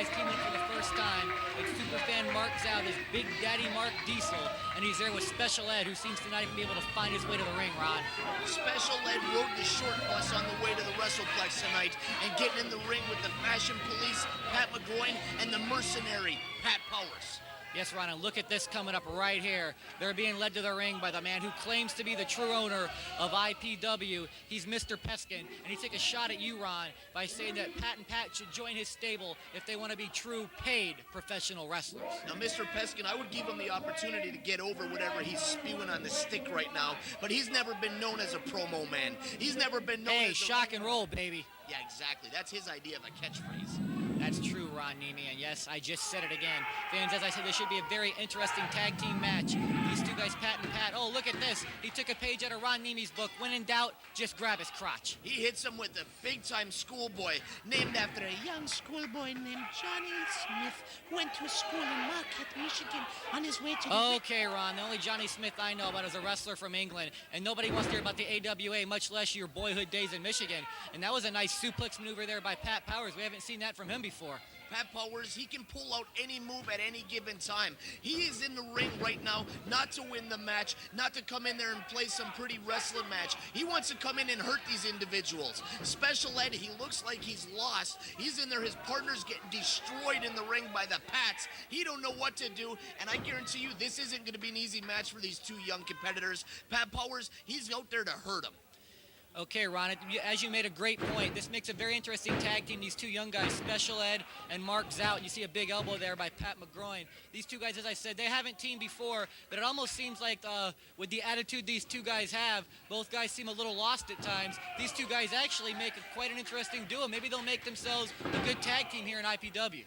guys teaming up for the first time. It's superfan Mark Zout, his Big Daddy Mark Diesel, and he's there with Special Ed, who seems to not even be able to find his way to the ring, Ron. Special Ed rode the short bus on the way to the WrestlePlex tonight and getting in the ring with the Fashion Police, Pat McGroin, and the mercenary, Pat Powers. Yes, Ron, and look at this coming up right here. They're being led to the ring by the man who claims to be the true owner of IPW. He's Mr. Peskin, and he took a shot at you, Ron, by saying that Pat and Pat should join his stable if they want to be true paid professional wrestlers. Now, Mr. Peskin, I would give him the opportunity to get over whatever he's spewing on the stick right now, but he's never been known as a promo man. He's never been known as shock and roll, baby. Yeah, exactly. That's his idea of a catchphrase. That's true, Ron Niemi, and yes, I just said it again. Fans, as I said, this should be a very interesting tag team match. These two guys, Pat and Pat. Oh, look at this. He took a page out of Ron Niemi's book. When in doubt, just grab his crotch. He hits him with a big-time schoolboy, named after a young schoolboy named Johnny Smith, who went to a school in Marquette, Michigan, on his way to the... Okay, Ron, the only Johnny Smith I know about is a wrestler from England, and nobody wants to hear about the AWA, much less your boyhood days in Michigan. And that was a nice suplex maneuver there by Pat Powers. We haven't seen that from him before. Pat Powers, he can pull out any move at any given time. He is in the ring right now not to win the match, not to come in there and play some pretty wrestling match. He wants to come in and hurt these individuals. Special Ed, he looks like he's lost. He's in there, his partner's getting destroyed in the ring by the Pats. He don't know what to do, and I guarantee you this isn't going to be an easy match for these two young competitors. Pat Powers, he's out there to hurt him. Okay, Ron, as you made a great point, this makes a very interesting tag team. These two young guys, Special Ed and Mark Zout. You see a big elbow there by Pat McGroin. These two guys, as I said, they haven't teamed before, but it almost seems like with the attitude these two guys have, both guys seem a little lost at times. These two guys actually make quite an interesting duo. Maybe they'll make themselves a good tag team here in IPW.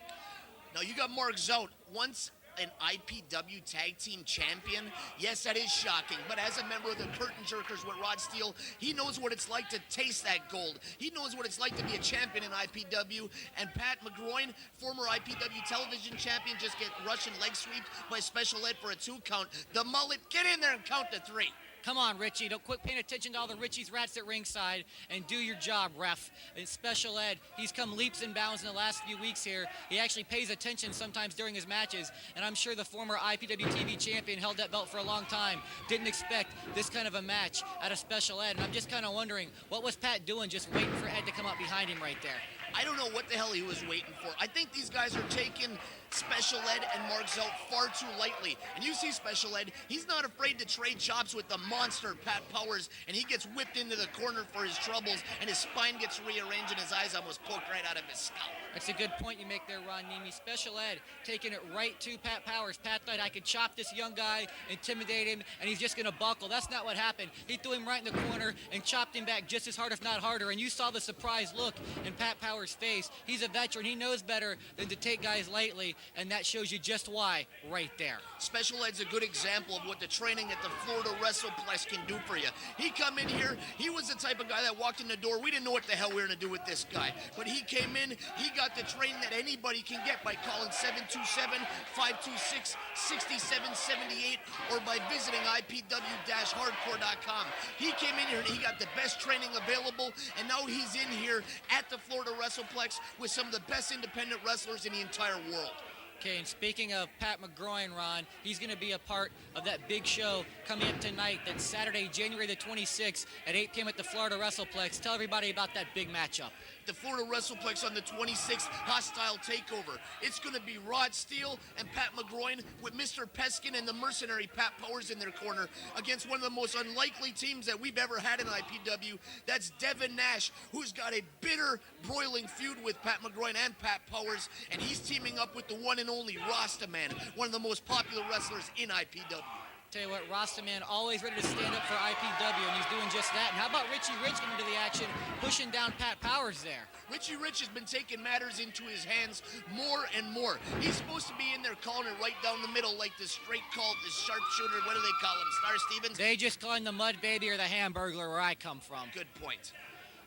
Now, you got Mark Zout, once an IPW tag team champion. Yes, that is shocking, but as a member of the Curtain Jerkers with Rod Steele, he knows what it's like to taste that gold. He knows what it's like to be a champion in IPW, and Pat McGroin, former IPW television champion, just get Russian leg swept by Special Ed for a 2 count. The mullet, get in there and count to 3. Come on, Richie. Don't quit paying attention to all the Richie's rats at ringside and do your job, ref. And Special Ed, he's come leaps and bounds in the last few weeks here. He actually pays attention sometimes during his matches, and I'm sure the former IPW TV champion held that belt for a long time. Didn't expect this kind of a match out of Special Ed, and I'm just kind of wondering, what was Pat doing just waiting for Ed to come up behind him right there? I don't know what the hell he was waiting for. I think these guys are taking Special Ed and Mark Zout far too lightly. And you see Special Ed, he's not afraid to trade chops with the monster Pat Powers, and he gets whipped into the corner for his troubles, and his spine gets rearranged and his eyes almost poked right out of his scalp. That's a good point you make there, Ron Niemi. Special Ed taking it right to Pat Powers. Pat thought, I could chop this young guy, intimidate him, and he's just going to buckle. That's not what happened. He threw him right in the corner and chopped him back just as hard, if not harder. And you saw the surprised look in Pat Powers' face. He's a veteran. He knows better than to take guys lightly, and that shows you just why right there. Special Ed's a good example of what the training at the Florida WrestlePlex can do for you. He come in here, he was the type of guy that walked in the door. We didn't know what the hell we were going to do with this guy. But he came in, he got the training that anybody can get by calling 727-526-6778 or by visiting IPW-hardcore.com. He came in here and he got the best training available, and now he's in here at the Florida WrestlePlex with some of the best independent wrestlers in the entire world. Okay, and speaking of Pat McGroin, Ron, he's going to be a part of that big show coming up tonight. That's Saturday, January the 26th at 8 p.m. at the Florida WrestlePlex. Tell everybody about that big matchup. The Florida WrestlePlex on the 26th, Hostile Takeover. It's going to be Rod Steele and Pat McGroin with Mr. Peskin and the mercenary Pat Powers in their corner against one of the most unlikely teams that we've ever had in IPW. That's Devin Nash, who's got a bitter, broiling feud with Pat McGroin and Pat Powers, and he's teaming up with the one and only Rasta Man, one of the most popular wrestlers in IPW. Tell you what, Rasta Man always ready to stand up for IPW, and he's doing just that. And how about Richie Rich getting into the action, pushing down Pat Powers there? Richie Rich has been taking matters into his hands more and more. He's supposed to be in there calling it right down the middle like the straight call, the sharpshooter, what do they call him, Star Stevens? They just call him the Mud Baby or the Hamburglar where I come from. Good point.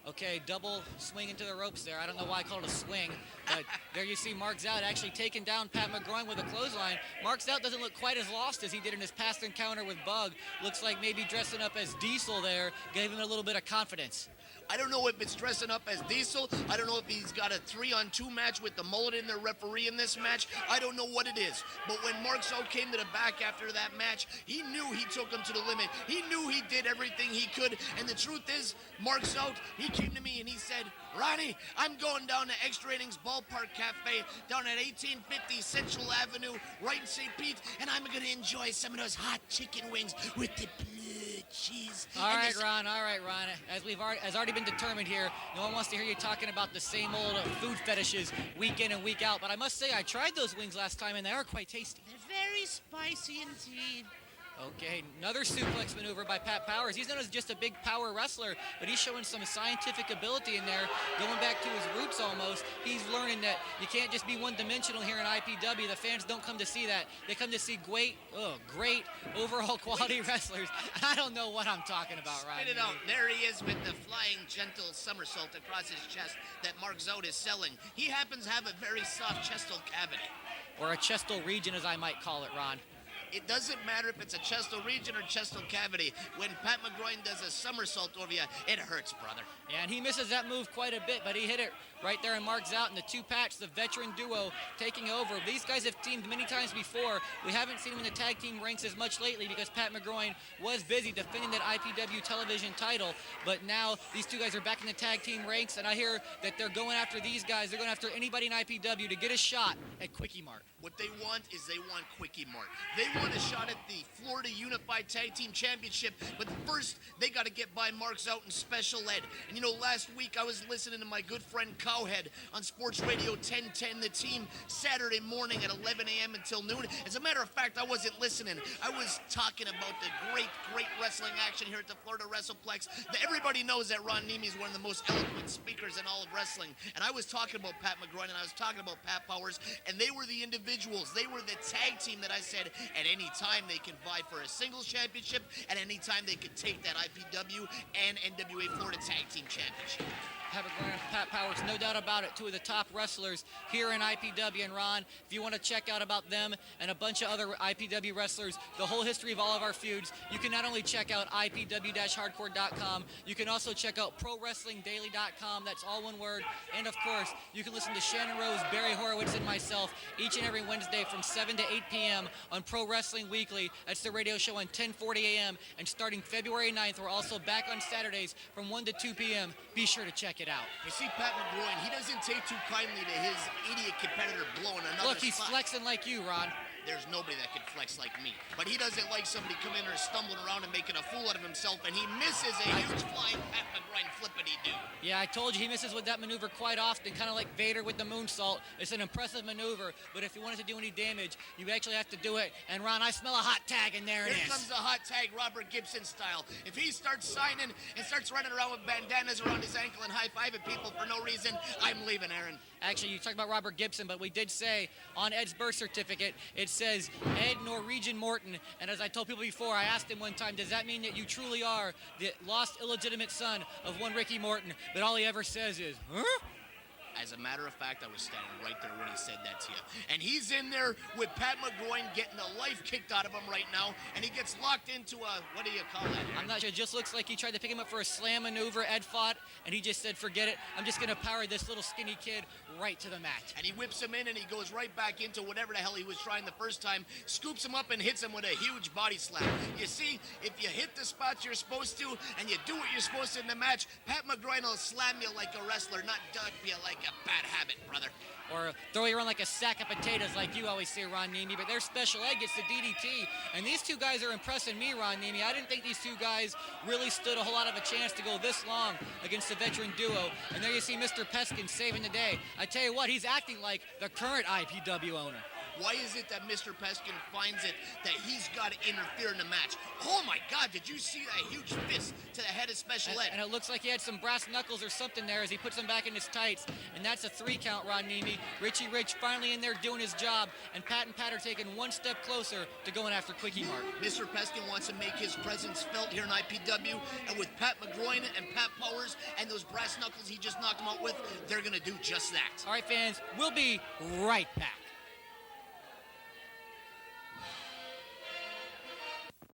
Okay, double swing into the ropes there. I don't know why I called it a swing, but there you see Mark Zout actually taking down Pat McGroin with a clothesline. Mark Zout doesn't look quite as lost as he did in his past encounter with Bug. Looks like maybe dressing up as Diesel there gave him a little bit of confidence. I don't know if it's dressing up as Diesel. I don't know if he's got a 3-on-2 match with the mullet in their referee in this match. I don't know what it is. But when Mark Zout came to the back after that match, he knew he took him to the limit. He knew he did everything he could. And the truth is, Mark Zout, he came to me and he said, Ronnie, I'm going down to Extra Innings Ballpark Cafe down at 1850 Central Avenue, right in St. Pete, and I'm going to enjoy some of those hot chicken wings with the blue cheese. All right, Ron. As already been determined here, no one wants to hear you talking about the same old food fetishes week in and week out. But I must say, I tried those wings last time, and they are quite tasty. They're very spicy indeed. Okay, another suplex maneuver by Pat Powers. He's known as just a big power wrestler, but he's showing some scientific ability in there, going back to his roots almost. He's learning that you can't just be one-dimensional here in IPW. The fans don't come to see that. They come to see great overall quality wrestlers. I don't know what I'm talking about, right? Spit it out. There he is with the flying gentle somersault across his chest that Mark Zout is selling. He happens to have a very soft chestal cavity. Or a chestal region, as I might call it, Ron. It doesn't matter if it's a chestal region or chestal cavity. When Pat McGroin does a somersault over you, it hurts, brother. Yeah, and he misses that move quite a bit, but he hit it right there and marks out. And the two Pats, the veteran duo, taking over. These guys have teamed many times before. We haven't seen them in the tag team ranks as much lately because Pat McGroin was busy defending that IPW television title. But now these two guys are back in the tag team ranks, and I hear that they're going after these guys. They're going after anybody in IPW to get a shot at Quickie Mart. What they want is they want Quickie Mart. They want a shot at the Florida Unified Tag Team Championship, but first they got to get by Mark Zout in special ed. And you know, last week I was listening to my good friend Cowhead on Sports Radio 1010, the team, Saturday morning at 11 a.m. until noon. As a matter of fact, I wasn't listening. I was talking about the great wrestling action here at the Florida WrestlePlex. Everybody knows that Ron Niemi is one of the most eloquent speakers in all of wrestling. And I was talking about Pat McGroin and I was talking about Pat Powers, and they were the individuals. They were the tag team that I said at any time they can vie for a singles championship, at any time they could take that IPW and NWA Florida Tag Team Championship. Pat McGroin, Pat Powers, no doubt about it, two of the top wrestlers here in IPW. And Ron, if you want to check out about them and a bunch of other IPW wrestlers, the whole history of all of our feuds, you can not only check out IPW-hardcore.com, you can also check out ProWrestlingDaily.com, that's all one word. And of course, you can listen to Shannon Rose, Barry Horowitz, and myself each and every Wednesday from 7 to 8 p.m. on Pro Wrestling Weekly. That's the radio show on 10:40 a.m. And starting February 9th, we're also back on Saturdays from 1 to 2 p.m. Be sure to check it out. You see, Pat McGroin, he doesn't take too kindly to his idiot competitor blowing another Look, he's spot. flexing like you, Ron. There's nobody that can flex like me. But he doesn't like somebody coming in or stumbling around and making a fool out of himself, and he misses a huge flying Pat McGroin flippity-doo. Yeah, I told you he misses with that maneuver quite often, kind of like Vader with the moonsault. It's an impressive maneuver, but if you want it to do any damage, you actually have to do it. And Ron, I smell a hot tag, and there it is. Here comes the hot tag, Robert Gibson style. If he starts signing and starts running around with bandanas around his ankle and high-fiving people for no reason, I'm leaving, Aaron. Actually, you talked about Robert Gibson, but we did say on Ed's birth certificate, it says Ed Norwegian Morton. And as I told people before, I asked him one time, does that mean that you truly are the lost illegitimate son of one Ricky Morton? But all he ever says is, huh? As a matter of fact, I was standing right there when he said that to you. And he's in there with Pat McGroin getting the life kicked out of him right now, and he gets locked into a, what do you call that? I'm not sure. It just looks like he tried to pick him up for a slam maneuver. Ed fought, and he just said, forget it. I'm just going to power this little skinny kid right to the mat. And he whips him in, and he goes right back into whatever the hell he was trying the first time, scoops him up and hits him with a huge body slam. You see, if you hit the spots you're supposed to, and you do what you're supposed to in the match, Pat McGroin will slam you like a wrestler, not duck you like a bad habit, brother. Or throw you around like a sack of potatoes like you always say, Ron Niemi. But their special ed gets the DDT. And these two guys are impressing me, Ron Niemi. I didn't think these two guys really stood a whole lot of a chance to go this long against the veteran duo. And there you see Mr. Peskin saving the day. I tell you what, he's acting like the current IPW owner. Why is it that Mr. Peskin finds it that he's got to interfere in the match? Oh my God, did you see that huge fist to the head of special ed? And it looks like he had some brass knuckles or something there as he puts them back in his tights. And that's a 3 count, Ron Niemi. Richie Rich finally in there doing his job. And Pat are taking one step closer to going after Quickie Mart. Mr. Peskin wants to make his presence felt here in IPW. And with Pat McGroin and Pat Powers and those brass knuckles he just knocked him out with, they're going to do just that. All right, fans, we'll be right back.